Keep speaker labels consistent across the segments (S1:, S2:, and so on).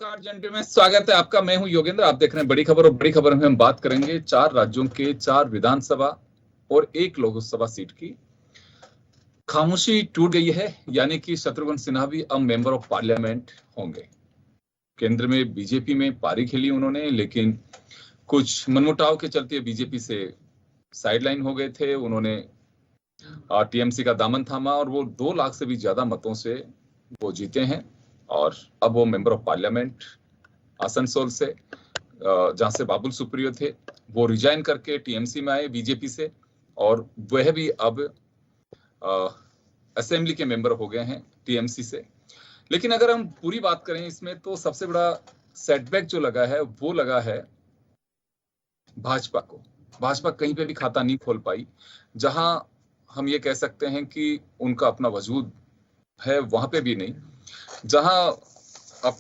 S1: नमस्कार जनता में स्वागत है आपका। मैं हूं योगेंद्र। आप देख रहे हैं बड़ी खबर, और बड़ी खबर में हम बात करेंगे 4 राज्यों के 4 विधानसभा और 1 लोकसभा सीट की। खामोशी टूट गई है, यानी कि शत्रुघ्न सिन्हा भी अब मेंबर ऑफ पार्लियामेंट होंगे। केंद्र में बीजेपी में पारी खेली उन्होंने, लेकिन कुछ मनमुटाव के चलते बीजेपी से साइडलाइन हो गए थे। उन्होंने टीएमसी का दामन थामा और वो 2 लाख से भी ज्यादा मतों से वो जीते हैं। और अब वो मेंबर ऑफ पार्लियामेंट आसनसोल से, जहां से बाबुल सुप्रियो थे, वो रिजाइन करके टीएमसी में आए बीजेपी से, और वह भी अब असेंबली के मेंबर हो गए हैं टीएमसी से। लेकिन अगर हम पूरी बात करें इसमें, तो सबसे बड़ा सेटबैक जो लगा है वो लगा है भाजपा को। भाजपा कहीं पे भी खाता नहीं खोल पाई। जहां हम ये कह सकते हैं कि उनका अपना वजूद है, वहां पे भी नहीं। जहां आप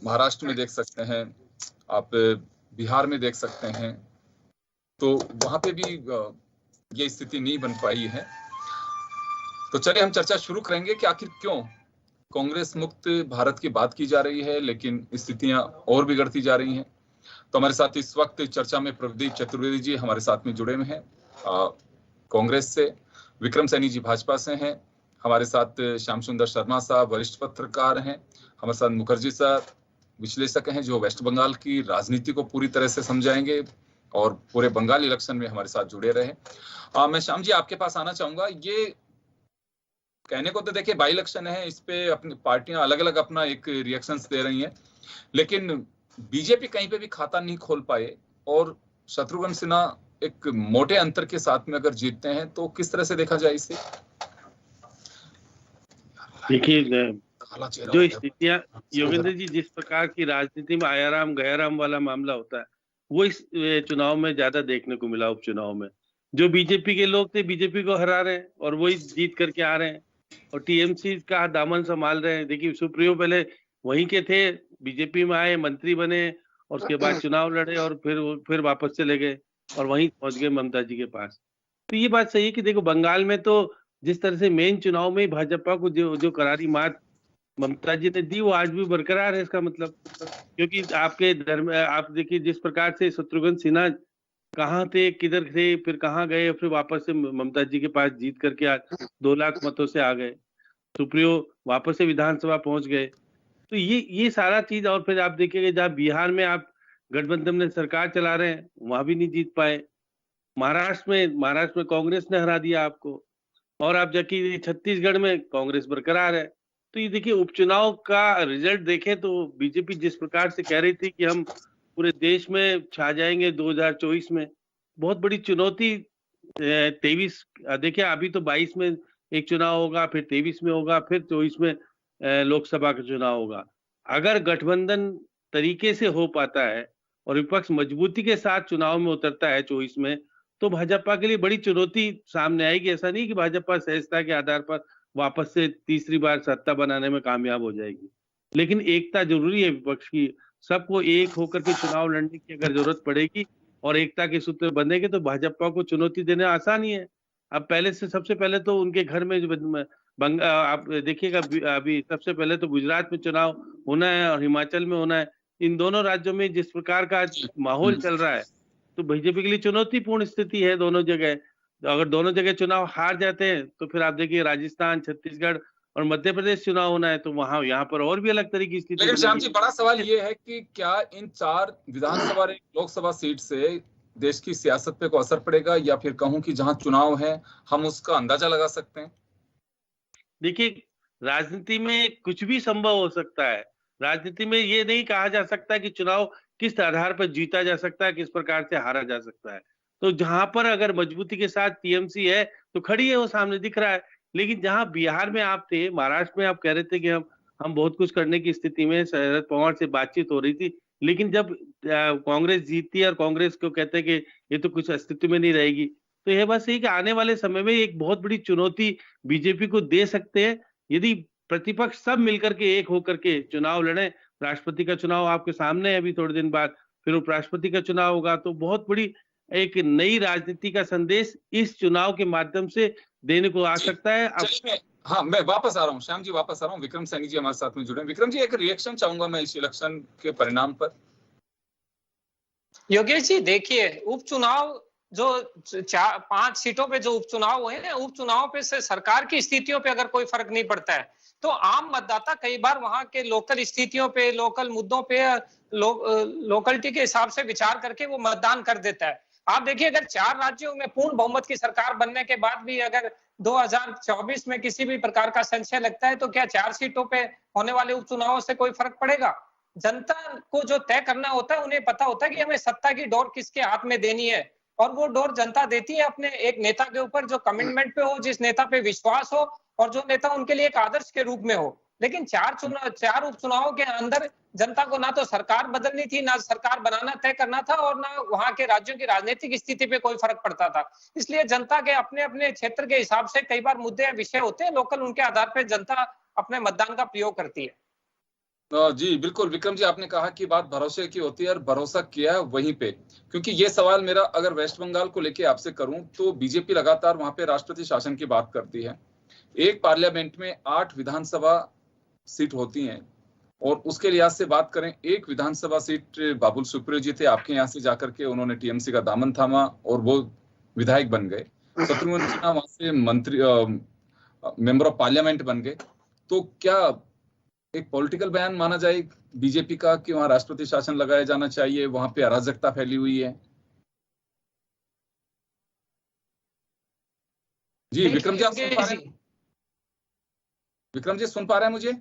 S1: महाराष्ट्र में देख सकते हैं, आप बिहार में देख सकते हैं, तो वहां पे भी ये स्थिति नहीं बन पाई है। तो चलिए हम चर्चा शुरू करेंगे कि आखिर क्यों कांग्रेस मुक्त भारत की बात की जा रही है, लेकिन स्थितियां और बिगड़ती जा रही हैं। तो हमारे साथ इस वक्त चर्चा में प्रदीप चतुर्वेदी जी हमारे साथ में जुड़े हुए हैं कांग्रेस से, विक्रम सैनी जी भाजपा से हैं, हमारे साथ श्याम सुंदर शर्मा साहब वरिष्ठ पत्रकार हैं, हमारे साथ मुखर्जी साहब विश्लेषक हैं जो वेस्ट बंगाल की राजनीति को पूरी तरह से समझाएंगे और पूरे बंगाल इलेक्शन में हमारे साथ जुड़े रहे। मैं श्याम जी आपके पास आना चाहूंगा। ये कहने को तो देखिए बाई इलेक्शन है, इस पे अपनी पार्टियां अलग अलग अपना एक रिएक्शंस दे रही हैं, लेकिन बीजेपी कहीं पे भी खाता नहीं खोल पाए, और शत्रुघ्न सिन्हा एक मोटे अंतर के साथ में अगर जीतते हैं तो किस तरह से देखा जाए इसे?
S2: देखिए, जो स्थितियां योगेंद्र जी, जिस प्रकार की राजनीति में आयाराम गयाराम वाला मामला होता है, वो इस चुनाव में ज्यादा देखने को मिला। उपचुनाव में जो बीजेपी के लोग थे बीजेपी को हरा रहे हैं और वही जीत करके आ रहे हैं, और टीएमसी का दामन संभाल रहे हैं। देखिए, सुप्रियो पहले वहीं के थे, बीजेपी में आए, मंत्री बने, और उसके बाद चुनाव लड़े और फिर वापस चले गए और वहीं पहुंच गए ममता जी के पास। तो ये बात सही है कि देखो, बंगाल में तो जिस तरह से मेन चुनाव में भाजपा को जो करारी मात ममता जी ने दी, वो आज भी बरकरार है। इसका मतलब, क्योंकि आपके धर्म, आप देखिए जिस प्रकार से शत्रुघ्न सिन्हा कहाँ थे, किधर थे, फिर कहाँ गए, फिर वापस से ममता जी के पास जीत करके 2 लाख मतों से आ गए। सुप्रियो वापस से विधानसभा पहुंच गए। तो ये सारा चीज, और फिर आप देखिएगा जहाँ बिहार में आप गठबंधन में सरकार चला रहे हैं, वहां भी नहीं जीत पाए। महाराष्ट्र में कांग्रेस ने हरा दिया आपको, और आप जाके छत्तीसगढ़ में कांग्रेस बरकरार है। तो ये देखिए, उपचुनाव का रिजल्ट देखें तो बीजेपी जिस प्रकार से कह रही थी कि हम पूरे देश में छा जाएंगे 2024 में, बहुत बड़ी चुनौती 23, देखिए अभी तो 22 में एक चुनाव होगा, फिर 23 में होगा, फिर 24 में लोकसभा का चुनाव होगा। अगर गठबंधन तरीके से हो पाता है और विपक्ष मजबूती के साथ चुनाव में उतरता है 24 में, तो भाजपा के लिए बड़ी चुनौती सामने आएगी। ऐसा नहीं कि भाजपा सहजता के आधार पर वापस से तीसरी बार सत्ता बनाने में कामयाब हो जाएगी, लेकिन एकता जरूरी है विपक्ष की। सबको एक होकर के चुनाव लड़ने की अगर जरूरत पड़ेगी और एकता के सूत्र बनेंगे, तो भाजपा को चुनौती देना आसान ही है। अब पहले से सबसे पहले तो उनके घर में जो आप देखिएगा, अभी सबसे पहले तो गुजरात में चुनाव होना है और हिमाचल में होना है। इन दोनों राज्यों में जिस प्रकार का माहौल चल रहा है, तो बीजेपी के लिए चुनौतीपूर्ण स्थिति है दोनों जगह। तो अगर दोनों जगह चुनाव हार जाते हैं, तो फिर आप देखिए राजस्थान, छत्तीसगढ़ और मध्य प्रदेश चुनाव होना है, तो वहां यहाँ पर और भी अलग तरह की स्थिति।
S1: लेकिन श्याम जी, बड़ा सवाल ये है कि क्या इन 4 विधानसभा और 1 लोकसभा सीट से देश की सियासत पे को असर पड़ेगा, या फिर कहूं कि जहां चुनाव है हम उसका अंदाजा लगा सकते हैं?
S2: देखिए, राजनीति में कुछ भी संभव हो सकता है। राजनीति में ये नहीं कहा जा सकता कि चुनाव किस आधार पर जीता जा सकता है, किस प्रकार से हारा जा सकता है। तो जहां पर अगर मजबूती के साथ टीएमसी है तो खड़ी है, वो सामने दिख रहा है। लेकिन जहां बिहार में आप थे, महाराष्ट्र में आप कह रहे थे कि हम बहुत कुछ करने की स्थिति में, शरद पवार से बातचीत हो रही थी, लेकिन जब कांग्रेस जीतती है और कांग्रेस को कहते हैं कि ये तो कुछ अस्तित्व में नहीं रहेगी, तो यह बात सही कि आने वाले समय में एक बहुत बड़ी चुनौती बीजेपी को दे सकते हैं यदि प्रतिपक्ष सब मिलकर के एक होकर के चुनाव लड़े। राष्ट्रपति का चुनाव आपके सामने है अभी थोड़े दिन बाद, फिर उपराष्ट्रपति का चुनाव होगा। तो बहुत बड़ी एक नई राजनीति का संदेश इस चुनाव के माध्यम से देने को आ सकता है। अब
S1: हाँ, मैं वापस आ रहा हूँ, श्याम जी वापस आ रहा हूँ। विक्रम सैनी जी हमारे साथ में जुड़े हैं। विक्रम जी, एक रिएक्शन चाहूंगा मैं इस इलेक्शन के परिणाम पर।
S3: योगेश जी देखिए, उपचुनाव जो 4-5 सीटों पे जो उपचुनाव हुए हैं, उपचुनाव पे से सरकार की स्थितियों पे अगर कोई फर्क नहीं पड़ता है, तो आम मतदाता कई बार वहां के लोकल स्थितियों पे, लोकल मुद्दों पे, लोकलिटी के हिसाब से विचार करके वो मतदान कर देता है। आप देखिए, अगर 4 राज्यों में पूर्ण बहुमत की सरकार बनने के बाद भी अगर 2024 में किसी भी प्रकार का संशय लगता है, तो क्या 4 सीटों पे होने वाले उपचुनावों से कोई फर्क पड़ेगा? जनता को जो तय करना होता है, उन्हें पता होता है कि हमें सत्ता की डोर किसके हाथ में देनी है, और वो डोर जनता देती है अपने एक नेता के ऊपर जो कमिटमेंट पे हो, जिस नेता पे विश्वास हो, और जो नेता उनके लिए एक आदर्श के रूप में हो। लेकिन 4 उपचुनावों के अंदर जनता को ना तो सरकार बदलनी थी, ना सरकार बनाना तय करना था, और ना वहां के राज्यों की राजनीतिक स्थिति पे कोई फर्क पड़ता था। इसलिए जनता के अपने अपने क्षेत्र के हिसाब से कई बार मुद्दे या विषय होते हैं लोकल, उनके आधार पर जनता अपने मतदान का प्रयोग करती है।
S1: जी बिल्कुल विक्रम जी, आपने कहा कि बात भरोसे की होती है और भरोसा किया है वहीं पे। क्योंकि ये सवाल मेरा अगर वेस्ट बंगाल को लेके आपसे करूं, तो बीजेपी लगातार वहां पे राष्ट्रपति शासन की बात करती है। एक पार्लियामेंट में 8 विधानसभा सीट होती हैं, और उसके लिहाज से बात करें, एक विधानसभा सीट बाबुल सुप्रियो जी थे, आपके यहाँ से जाकर के उन्होंने टीएमसी का दामन थामा और वो विधायक बन गए। शत्रुघ्न सिन्हा वहां से मंत्री मेंबर ऑफ पार्लियामेंट बन गए। तो क्या एक पॉलिटिकल बयान माना जाए बीजेपी का कि वहां राष्ट्रपति शासन लगाया जाना चाहिए, वहां पे अराजकता फैली हुई है? जी विक्रम जी, आप सुन पा रहे हैं? विक्रम जी सुन पा रहे हैं मुझे?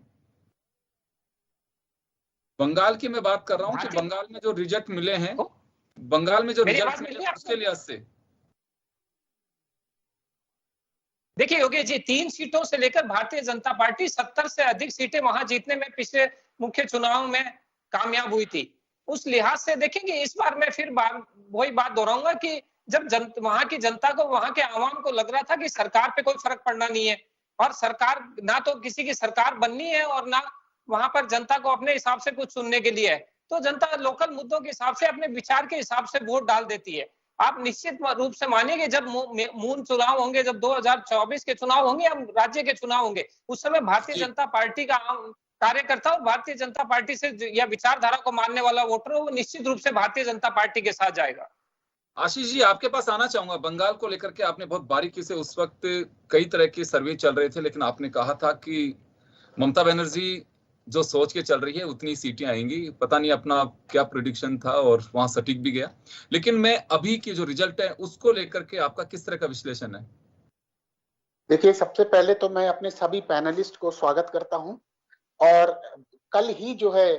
S1: बंगाल की मैं बात कर रहा हूं कि बंगाल में जो रिजल्ट मिले हैं, बंगाल में जो रिजल्ट मिले हैं उसके लिहाज से
S3: देखिए योगेश जी, 3 सीटों से लेकर भारतीय जनता पार्टी 70 से अधिक सीटें वहां जीतने में पिछले मुख्य चुनाव में कामयाब हुई थी। उस लिहाज से देखेंगे, इस बार मैं फिर वही बात दोहराऊंगा कि जब वहां की जनता को, वहां के आवाम को लग रहा था कि सरकार पे कोई फर्क पड़ना नहीं है, और सरकार ना तो किसी की सरकार बननी है और ना वहां पर जनता को अपने हिसाब से कुछ सुनने के लिए है, तो जनता लोकल मुद्दों के हिसाब से, अपने विचार के हिसाब से वोट डाल देती है। आप निश्चित रूप से मानिए, जब मूल चुनाव होंगे, जब 2024 के चुनाव होंगे, हम राज्य के चुनाव होंगे, उस समय भारतीय जनता पार्टी का कार्यकर्ता और भारतीय जनता पार्टी से या विचारधारा को मानने वाला वोटर, वो निश्चित रूप से भारतीय जनता पार्टी के साथ जाएगा।
S1: आशीष जी, आपके पास आना चाहूंगा बंगाल को लेकर के। आपने बहुत बारीकी से, उस वक्त कई तरह के सर्वे चल रहे थे, लेकिन आपने कहा था कि ममता बनर्जी जो सोच के चल रही है उतनी सीटें आएंगी। पता नहीं अपना क्या प्रेडिक्शन था, और वहां सटीक भी गया। लेकिन मैं अभी की जो रिजल्ट है उसको लेकर के आपका किस तरह का विश्लेषण है?
S4: देखिए, सबसे पहले तो मैं अपने सभी पैनलिस्ट को स्वागत करता हूं, और कल ही जो है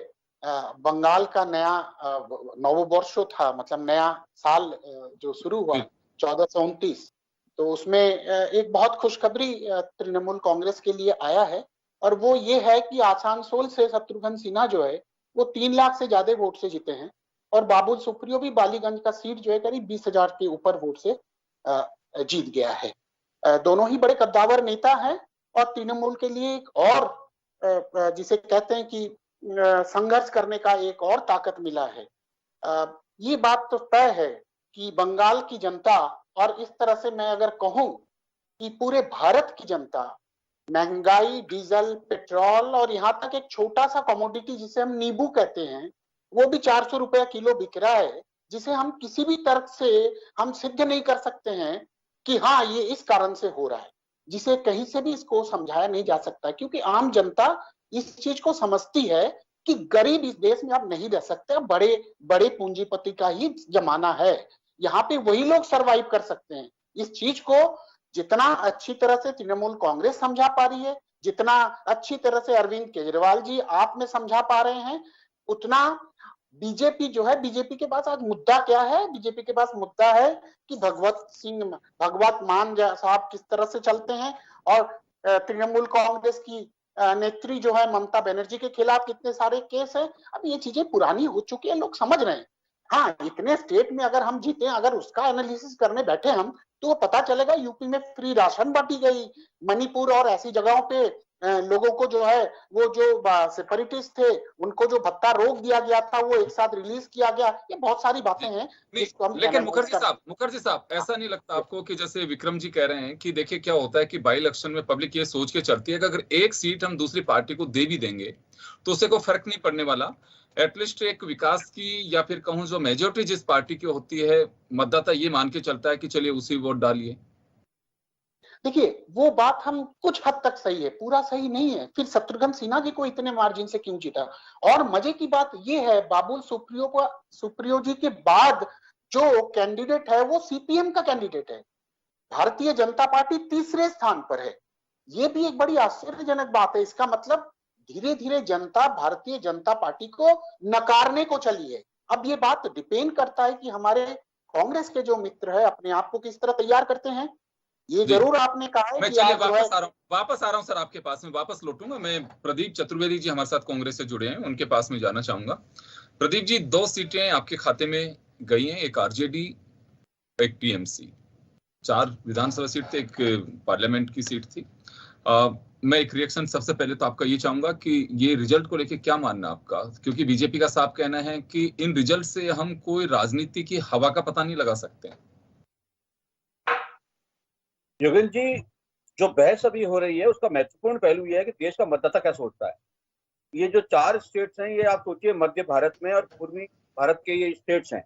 S4: बंगाल का नया नववर्ष था, मतलब नया साल जो शुरू हुआ 1429, तो उसमें एक बहुत खुशखबरी तृणमूल कांग्रेस के लिए आया है, और वो ये है कि आसनसोल से शत्रुघ्न सिन्हा जो है वो 3 लाख से ज्यादा वोट से जीते हैं, और बाबुल सुप्रियो भी बालीगंज का सीट जो है करीब 20,000 के ऊपर वोट से जीत गया है। दोनों ही बड़े कद्दावर नेता हैं, और तृणमूल के लिए एक और जिसे कहते हैं कि संघर्ष करने का एक और ताकत मिला है। ये बात तो तय है कि बंगाल की जनता, और इस तरह से मैं अगर कहूं कि पूरे भारत की जनता, महंगाई, डीजल, पेट्रोल, और यहाँ तक एक छोटा सा कमोडिटी जिसे हम नींबू कहते हैं, वो भी 400 रुपया किलो बिक रहा है, जिसे हम किसी भी तर्क से हम सिद्ध नहीं कर सकते हैं कि हाँ ये इस कारण से हो रहा है, जिसे कहीं से भी इसको समझाया नहीं जा सकता, क्योंकि आम जनता इस चीज को समझती है कि गरीब इस देश में अब नहीं रह सकते, बड़े बड़े पूंजीपति का ही जमाना है, यहाँ पे वही लोग सरवाइव कर सकते हैं। इस चीज को जितना अच्छी तरह से तृणमूल कांग्रेस समझा पा रही है, जितना अच्छी तरह से अरविंद केजरीवाल जी आप में समझा पा रहे हैं, उतना बीजेपी जो है, बीजेपी के पास आज मुद्दा क्या है? बीजेपी के पास मुद्दा है कि भगवत मान साहब किस तरह से चलते हैं, और तृणमूल कांग्रेस की नेत्री जो है ममता बनर्जी के खिलाफ कितने सारे केस है। अब ये चीजें पुरानी हो चुकी है, लोग समझ रहे हैं। हाँ, इतने स्टेट में अगर हम जीते, अगर उसका एनालिसिस करने बैठे हम, तो पता चलेगा यूपी में फ्री राशन बांटी गई, मणिपुर और ऐसी जगहों पे लोगों को जो है वो जो सेपरेटिस्ट थे उनको जो भत्ता रोक दिया गया था वो एक साथ रिलीज किया गया। ये बहुत सारी बातें हैं जिसको हम
S1: लेकिन मुखर्जी साहब ऐसा नहीं लगता आपको कि जैसे विक्रम जी कह रहे हैं कि देखिए क्या होता है कि बाई इलेक्शन में पब्लिक ये सोच के चलती है कि अगर एक सीट हम दूसरी पार्टी को दे भी देंगे तो उससे कोई फर्क नहीं पड़ने वाला, एटलीस्ट एक विकास की या फिर कहूं जो मेजोरिटी जिस पार्टी की होती है मतदाता ये मान के चलता है कि चलिए उसी वोट डालिए।
S4: देखिए वो बात हम कुछ हद तक सही है, पूरा सही नहीं है। फिर शत्रुघ्न सिन्हा जी को इतने मार्जिन से क्यों जीता? और मजे की बात ये है बाबुल सुप्रियो जी के बाद जो कैंडिडेट है वो सीपीएम का कैंडिडेट है, भारतीय जनता पार्टी तीसरे स्थान पर है। ये भी एक बड़ी आश्चर्यजनक बात है। इसका मतलब धीरे धीरे जनता भारतीय जनता पार्टी को नकारने को चली है। अब ये बात डिपेंड करता है कि हमारे कांग्रेस के जो मित्र है अपने आप को किस तरह तैयार करते हैं। ये जरूर आपने कहा है
S1: मैं चलिए वापस आ रहा हूं सर आपके पास में, वापस लौटूंगा मैं। प्रदीप चतुर्वेदी जी हमारे साथ कांग्रेस से जुड़े हैं, उनके पास में जाना चाहूंगा। प्रदीप जी 2 सीटें आपके खाते में गई हैं, एक आरजेडी एक टीएमसी, 4 विधानसभा सीट थे, एक पार्लियामेंट की सीट थी। मैं एक रिएक्शन सबसे पहले तो आपका ये चाहूंगा कि ये रिजल्ट को लेके क्या मानना आपका, क्योंकि बीजेपी का साफ कहना है कि इन रिजल्ट से हम कोई राजनीति की हवा का पता नहीं लगा सकते।
S5: योगेंद्र जी, जो बहस अभी हो रही है उसका महत्वपूर्ण पहलू यह है कि देश का मतदाता क्या सोचता है। ये जो 4 स्टेट्स हैं, ये आप सोचिए मध्य भारत में और पूर्वी भारत के ये स्टेट्स हैं।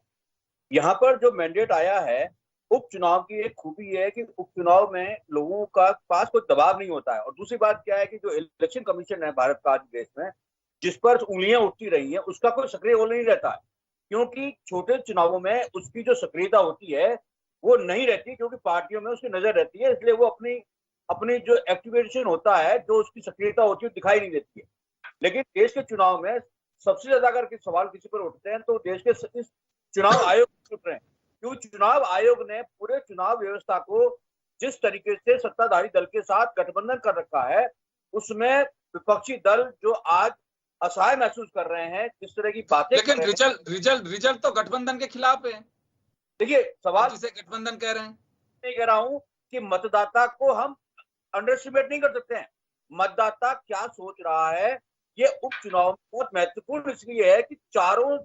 S5: यहाँ पर जो मैंडेट आया है, उपचुनाव की एक खूबी है कि उपचुनाव में लोगों का पास कोई दबाव नहीं होता है। और दूसरी बात क्या है कि जो इलेक्शन कमीशन है भारत का आज देश में, जिस पर उंगलियां उठती रही हैं, उसका कोई सक्रिय रोल नहीं रहता है, क्योंकि छोटे चुनावों में उसकी जो सक्रियता होती है वो नहीं रहती, क्योंकि पार्टियों में उसकी नजर रहती है, इसलिए वो अपनी जो एक्टिवेशन होता है, जो उसकी सक्रियता होती है, दिखाई नहीं देती है। लेकिन देश के चुनाव में सबसे ज्यादा अगर सवाल किसी पर उठते हैं तो देश के इस चुनाव आयोग उठ रहे हैं, क्योंकि चुनाव आयोग ने पूरे चुनाव व्यवस्था को जिस तरीके से सत्ताधारी दल के साथ गठबंधन कर रखा है, उसमें विपक्षी दल जो आज असहाय महसूस कर रहे हैं, जिस तरह की बातें,
S1: लेकिन रिजल्ट तो गठबंधन के खिलाफ है।
S5: देखिए सवाल
S1: जिसे गठबंधन कह रहे हैं,
S5: नहीं कह रहा हूं कि मतदाता को हम अंडर एस्टिमेट नहीं कर सकते हैं। मतदाता क्या सोच रहा है ये उपचुनाव बहुत महत्वपूर्ण इसलिए है कि चारों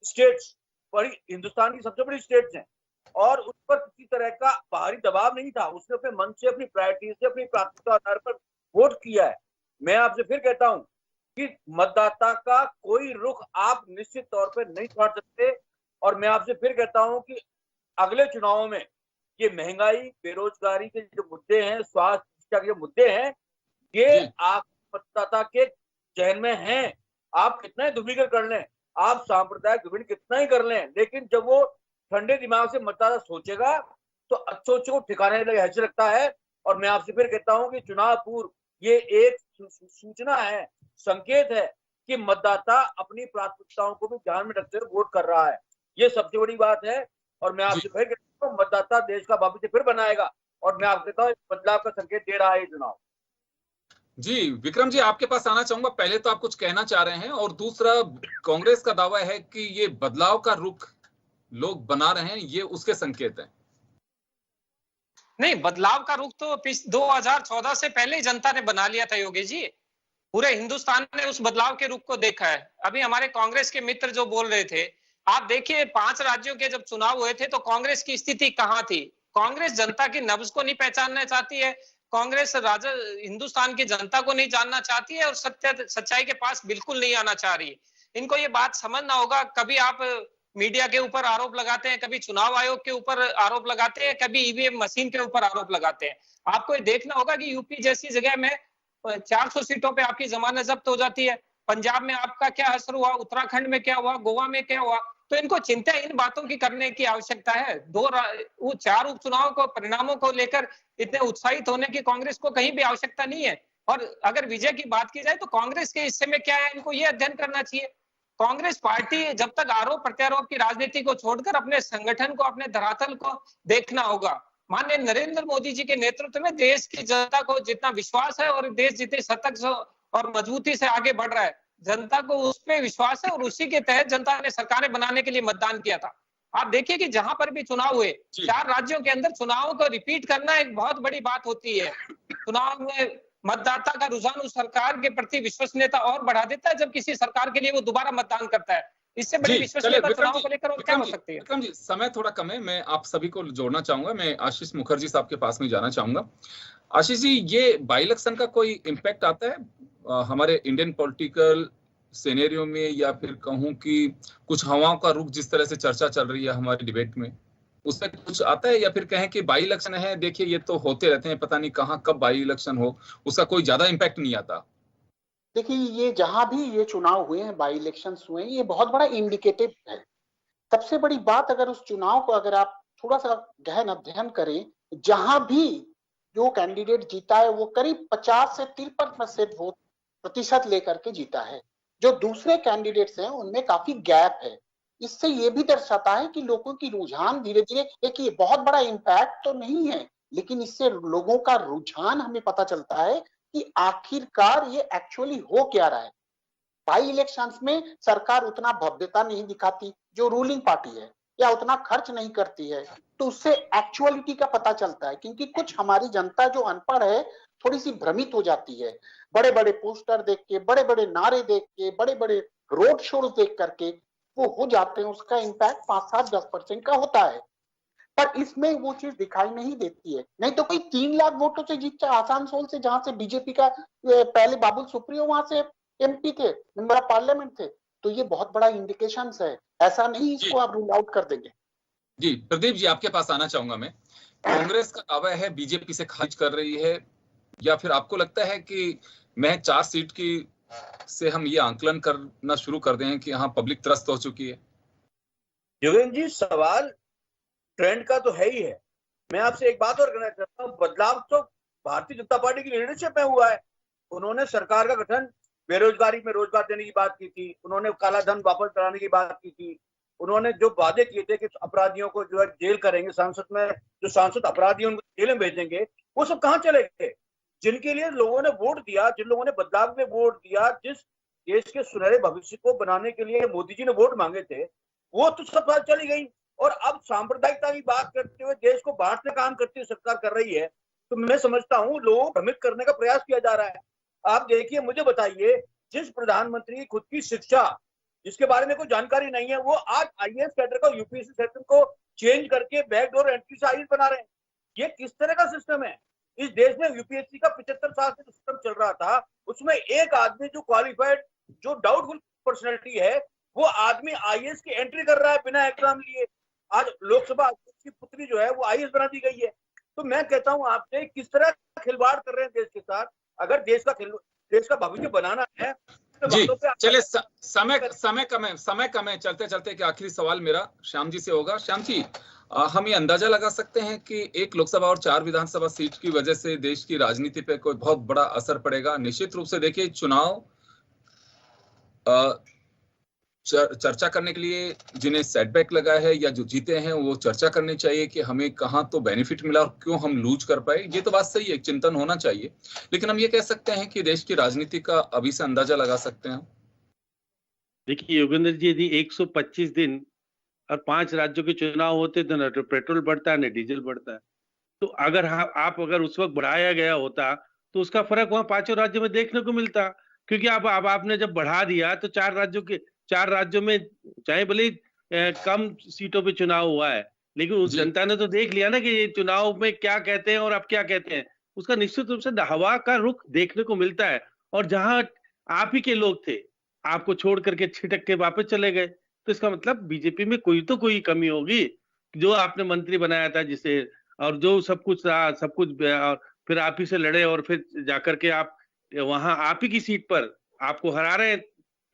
S5: स्टेट्स बड़ी हिंदुस्तान की सबसे बड़ी स्टेट्स हैं और उस पर किसी तरह का बाहरी दबाव नहीं था। उसने अपने मन से, अपनी प्रायोरिटी से, अपनी प्राथमिकता आधार पर वोट किया है। मैं आपसे फिर कहता हूं कि मतदाता का कोई रुख आप निश्चित तौर पर नहीं छोड़ सकते। और मैं आपसे फिर कहता हूं कि अगले चुनावों में ये महंगाई, बेरोजगारी के जो मुद्दे हैं, स्वास्थ्य, शिक्षा के जो मुद्दे हैं, ये आप मतदाता के जहन में हैं। आप कितना ही ध्रुवीकरण कर लें, आप सांप्रदायिक विभिन्न कितना ही कर लें, लेकिन जब वो ठंडे दिमाग से मतदाता सोचेगा तो अच्छों को ठिकाने ऐसे लगता है। और मैं आपसे फिर कहता हूं कि चुनाव पूर्व ये एक सूचना है, संकेत है कि मतदाता अपनी प्राथमिकताओं को भी ध्यान में रखते हुए वोट कर रहा है। ये सबसे बड़ी बात है। और मैं आपसे फिर कहता हूं मतदाता देश का भविष्य फिर बनाएगा, और मैं आपको कहता हूं बदलाव का संकेत दे रहा है ये चुनाव।
S1: जी विक्रम जी, आपके पास आना चाहूंगा। पहले तो आप कुछ कहना चाह रहे हैं, और दूसरा कांग्रेस का दावा है कि ये बदलाव का रुख लोग बना रहे हैं, ये उसके संकेत हैं।
S3: नहीं, बदलाव का रुख तो 2014 से पहले ही जनता ने बना लिया था योगेश जी। पूरे हिंदुस्तान ने उस बदलाव के रुख को देखा है। अभी हमारे कांग्रेस के मित्र जो बोल रहे थे, आप देखिए 5 राज्यों के जब चुनाव हुए थे तो कांग्रेस की स्थिति कहां थी। कांग्रेस जनता की नब्ज को नहीं पहचानना चाहती है, कांग्रेस हिंदुस्तान की जनता को नहीं जानना चाहती है, और सच्चाई के पास बिल्कुल नहीं आना चाह रही है। इनको ये बात समझना होगा। कभी आप मीडिया के ऊपर आरोप लगाते हैं, कभी चुनाव आयोग के ऊपर आरोप लगाते हैं, कभी ईवीएम मशीन के ऊपर आरोप लगाते हैं। आपको ये देखना होगा कि यूपी जैसी जगह में 400 सीटों पे आपकी जमानत जब्त हो जाती है। पंजाब में आपका क्या असर हुआ, उत्तराखंड में क्या हुआ, गोवा में क्या हुआ। तो इनको चिंता इन बातों की करने की आवश्यकता है। 4 उपचुनाव को परिणामों को लेकर इतने उत्साहित होने की कांग्रेस को कहीं भी आवश्यकता नहीं है। और अगर विजय की बात की जाए तो कांग्रेस के हिस्से में क्या है, इनको ये अध्ययन करना चाहिए। कांग्रेस पार्टी जब तक आरोप प्रत्यारोप की राजनीति को छोड़कर अपने संगठन को, अपने धरातल को देखना होगा। माननीय नरेंद्र मोदी जी के नेतृत्व में देश की जनता को जितना विश्वास है और देश जितने सतर्क और मजबूती से आगे बढ़ रहा है, जनता को उस पर विश्वास है, और उसी के तहत जनता ने सरकारें बनाने के लिए मतदान किया था। आप देखिए कि जहां पर भी चुनाव हुए, 4 राज्यों के अंदर चुनावों को रिपीट करना एक बहुत बड़ी बात होती है। चुनाव में मतदाता का रुझान उस सरकार के प्रति विश्वसनीयता और बढ़ा देता है जब किसी सरकार के लिए वो दोबारा मतदान करता है। इससे बड़ी विश्वसनीयता चुनाव को लेकर और क्या हो सकती है?
S1: विक्रम जी, समय थोड़ा कम है, मैं आप सभी को जोड़ना चाहूंगा। मैं आशीष मुखर्जी साहब के पास में जाना चाहूंगा। आशीष जी, ये बाई इलेक्शन का कोई इम्पैक्ट आता है हमारे इंडियन पॉलिटिकल सिनेरियो में, या फिर कहूं कि कुछ हवाओं का रुख जिस तरह से चर्चा चल रही है हमारी डिबेट में, उसमें कुछ आता है? या फिर कहें कि बाई इलेक्शन है, देखिए ये तो होते रहते हैं, पता नहीं कहाँ कब बाई इलेक्शन हो, उसका कोई ज्यादा इम्पैक्ट नहीं आता?
S4: देखिए, ये जहां भी ये चुनाव हुए हैं, बाई इलेक्शंस हुए हैं, ये बहुत बड़ा इंडिकेटिव है। सबसे बड़ी बात, अगर उस चुनाव को अगर आप थोड़ा सा गहन अध्ययन करें, जहां भी जो कैंडिडेट जीता है वो करीब 50 से 53% वोट प्रतिशत लेकर के जीता है। जो दूसरे कैंडिडेट्स हैं उनमें काफी गैप है। इससे ये भी दर्शाता है कि लोगों की रुझान धीरे धीरे, देखिए बहुत बड़ा इम्पैक्ट तो नहीं है, लेकिन इससे लोगों का रुझान हमें पता चलता है कि आखिरकार ये एक्चुअली हो क्या रहा है। बाई इलेक्शंस में सरकार उतना भव्यता नहीं दिखाती जो रूलिंग पार्टी है, या उतना खर्च नहीं करती है, तो उससे एक्चुअलिटी का पता चलता है। क्योंकि कुछ हमारी जनता जो अनपढ़ है थोड़ी सी भ्रमित हो जाती है, बड़े बड़े पोस्टर देख के, बड़े बड़े नारे देख के, बड़े बड़े रोड शोज देख करके वो हो जाते हैं, उसका इम्पैक्ट 5-7-10% का होता है। पर इसमें वो चीज दिखाई नहीं देती है। नहीं तो कोई 3 लाख वोटों से जीतता आसानसोल से, जहां से बीजेपी का पहले बाबुल सुप्रियो वहां से एमपी थे, मेंबर ऑफ पार्लियामेंट थे, तो ये बहुत बड़ा इंडिकेशन है। ऐसा नहीं इसको आप रूल आउट कर देंगे।
S1: जी प्रदीप जी, आपके पास आना चाहूंगा मैं। कांग्रेस का दावा है बीजेपी से खारिज कर रही है, या फिर आपको लगता है कि मैं 4 सीट की से हम ये आंकलन करना शुरू कर दें कि हाँ पब्लिक त्रस्त हो चुकी है?
S5: योगेंद्र जी, सवाल ट्रेंड का तो है ही है। मैं आपसे एक बात और कहना चाहता हूँ, बदलाव तो भारतीय जनता पार्टी की लीडरशिप में हुआ है। उन्होंने सरकार का गठन, बेरोजगारी में रोजगार देने की बात की थी, उन्होंने काला धन वापस कराने की बात की थी, उन्होंने जो वादे किए थे कि अपराधियों को जो है जेल करेंगे, सांसद में जो सांसद अपराधी उनको जेल में भेजेंगे, वो सब कहाँ चले गए? जिनके लिए लोगों ने वोट दिया, जिन लोगों ने बदलाव में वोट दिया, जिस देश के सुनहरे भविष्य को बनाने के लिए मोदी जी ने वोट मांगे थे, वो तो सब बात चली गई। और अब सांप्रदायिकता की बात करते हुए, देश को बांटने का काम करते हुए सरकार कर रही है। तो मैं समझता हूँ लोगों को भ्रमित करने का प्रयास किया जा रहा है। आप देखिए, मुझे बताइए, जिस प्रधानमंत्री की खुद की शिक्षा, जिसके बारे में कोई जानकारी नहीं है, वो आज आईएएस कैडर को, यूपीएससी कैडर को चेंज करके बैकडोर एंट्री से आईएएस बना रहे हैं। ये किस तरह का सिस्टम है? इस देश में यूपीएससी का 75 साल से सिस्टम चल रहा था, उसमें एक आदमी जो क्वालिफाइड, जो डाउटफुल पर्सनैलिटी है, वो आदमी आईएएस की एंट्री कर रहा है बिना एग्जाम लिए। आज लोकसभा की पुत्री जो है वो आईएएस बना दी गई है। तो मैं कहता हूं आपसे, किस तरह खिलवाड़ कर रहे हैं देश के साथ। अगर देश का भविष्य बनाना है तो
S1: जी चले, समय कम है, चलते चलते कि आखिरी सवाल मेरा श्याम जी से होगा। श्याम जी, हम ये अंदाजा लगा सकते हैं कि 1 लोकसभा और 4 विधानसभा सीट की वजह से देश की राजनीति पे कोई बहुत बड़ा असर पड़ेगा? निश्चित रूप से देखिए, चुनाव चर्चा करने के लिए जिन्हें सेटबैक लगा है या जो जीते हैं वो चर्चा करनी चाहिए कि हमें कहां तो बेनिफिट मिला और क्यों हम लूज कर पाए। ये तो बात सही है, चिंतन होना चाहिए। लेकिन हम ये कह सकते हैं कि देश की राजनीति का अभी से अंदाजा लगा सकते हैं।
S2: देखिए योगेंद्र जी, यदि 125 दिन और 5 राज्यों के चुनाव होते तो न तो पेट्रोल बढ़ता है न डीजल बढ़ता है। तो अगर आप अगर उस वक्त बढ़ाया गया होता तो उसका फर्क वहां 5 राज्यों में देखने को मिलता। क्योंकि अब आपने जब बढ़ा दिया तो 4 राज्यों में चाहे भले कम सीटों पे चुनाव हुआ है, लेकिन उस जनता ने तो देख लिया ना कि ये चुनाव में क्या कहते हैं और अब क्या कहते हैं। उसका निश्चित रूप से हवा का रुख देखने को मिलता है। और जहां आप ही के लोग थे, आपको छोड़ करके छिटक के वापस चले गए, तो इसका मतलब बीजेपी में कोई कमी होगी। जो आपने मंत्री बनाया था जिसे, और जो सब कुछ और फिर आप ही से लड़े और फिर जाकर के आप वहां आप ही की सीट पर आपको हरा रहे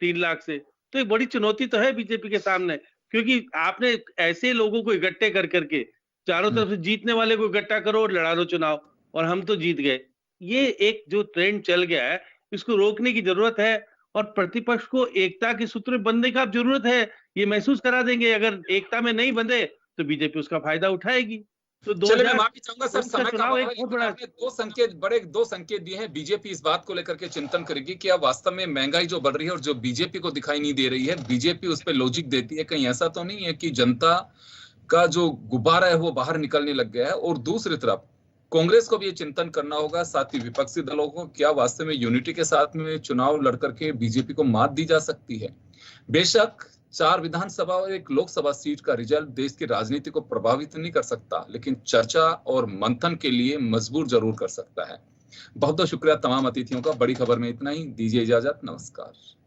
S2: 3 लाख से। तो एक बड़ी चुनौती तो है बीजेपी के सामने, क्योंकि आपने ऐसे लोगों को इकट्ठे कर करके चारों तरफ से जीतने वाले को इकट्ठा करो और लड़ा लो चुनाव, और हम तो जीत गए। ये एक जो ट्रेंड चल गया है, इसको रोकने की जरूरत है। और प्रतिपक्ष को एकता के सूत्र में बंधने का जरूरत है। ये महसूस करा देंगे, अगर एकता में नहीं बंधे तो बीजेपी उसका फायदा उठाएगी। तो
S1: चलिए, मैं माफी चाहूंगा सर, समय का दो संकेत दिए हैं। बीजेपी इस बात को लेकर के चिंतन करेगी कि अब वास्तव में महंगाई जो बढ़ रही है और जो बीजेपी को दिखाई नहीं दे रही है, बीजेपी उस पर लॉजिक देती है। कहीं ऐसा तो नहीं है कि जनता का जो गुब्बारा है वो बाहर निकलने लग गया है? और दूसरी तरफ कांग्रेस को भी ये चिंतन करना होगा, साथ ही विपक्षी दलों को, क्या वास्तव में यूनिटी के साथ में चुनाव लड़ करके बीजेपी को मात दी जा सकती है। बेशक 4 विधानसभा और 1 लोकसभा सीट का रिजल्ट देश की राजनीति को प्रभावित नहीं कर सकता, लेकिन चर्चा और मंथन के लिए मजबूर जरूर कर सकता है। बहुत बहुत शुक्रिया तमाम अतिथियों का। बड़ी खबर में इतना ही, दीजिए इजाजत, नमस्कार।